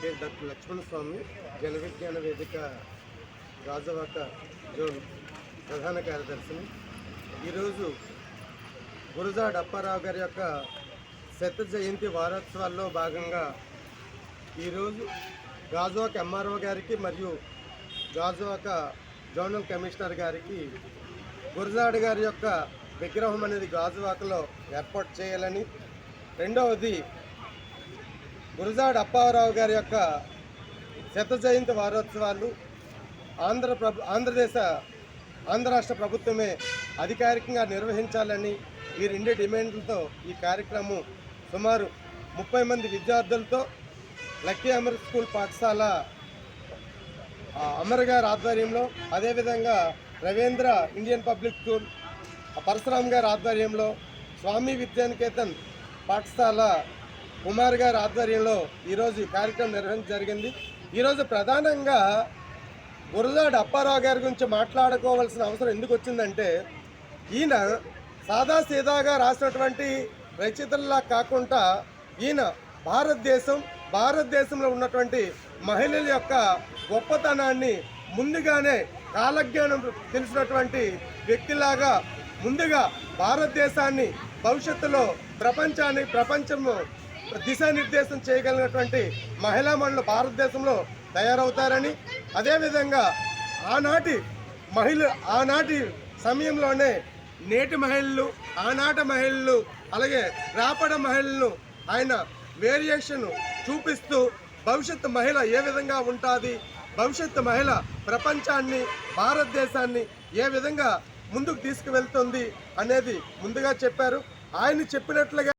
Doctor Lakshmana Swamy Jana Vignana వేదిక Gajuwaka zone ప్రధాన కార్యదర్శిని. ఈరోజు గురజాడ అప్పారావు గారి యొక్క శత జయంతి వారోత్సవాల్లో భాగంగా ఈరోజు గాజువాక ఎంఆర్ఓ గారికి మరియు గాజువాక జోనల్ కమిషనర్ గారికి గురజాడ గారి యొక్క విగ్రహం అనేది గాజువాకలో ఏర్పాటు చేయాలని, రెండవది గురజాడ అప్పారావు గారి యొక్క శత జయంతి వారోత్సవాలు ఆంధ్ర రాష్ట్ర ప్రభుత్వమే అధికారికంగా నిర్వహించాలని ఈ రెండు డిమాండ్లతో ఈ కార్యక్రమం సుమారు 30 మంది విద్యార్థులతో లక్కీ అమర్ స్కూల్ పాఠశాల అమర్ గారి ఆధ్వర్యంలో, అదేవిధంగా Ravindra Indian public school Parashuram గారి ఆధ్వర్యంలో, స్వామి విద్యానికేతన్ పాఠశాల కుమార్ గారి ఆధ్వర్యంలో ఈరోజు ఈ కార్యక్రమం నిర్వహించడం జరిగింది. ఈరోజు ప్రధానంగా గురజాడ అప్పారావు గారి గురించి మాట్లాడుకోవాల్సిన అవసరం ఎందుకు వచ్చిందంటే, ఈయన సాదాసీదాగా రాసినటువంటి రచయితల్లా కాకుండా ఈయన భారతదేశంలో ఉన్నటువంటి మహిళల యొక్క గొప్పతనాన్ని ముందుగానే కాలజ్ఞానం తెలిసినటువంటి వ్యక్తిలాగా ముందుగా భారతదేశాన్ని భవిష్యత్తులో ప్రపంచంలో దిశానిర్దేశం చేయగలిగినటువంటి మహిళా మండలి భారతదేశంలో తయారవుతారని, అదేవిధంగా ఆనాటి సమయంలోనే నేటి మహిళలు, ఆనాటి మహిళలు, అలాగే రాపడ మహిళలను ఆయన వేరియేషన్ చూపిస్తూ భవిష్యత్తు మహిళ ఏ విధంగా ఉంటుంది, భవిష్యత్తు మహిళ ప్రపంచాన్ని, భారతదేశాన్ని ఏ విధంగా ముందుకు తీసుకువెళ్తుంది అనేది ముందుగా చెప్పారు. ఆయన చెప్పినట్లుగా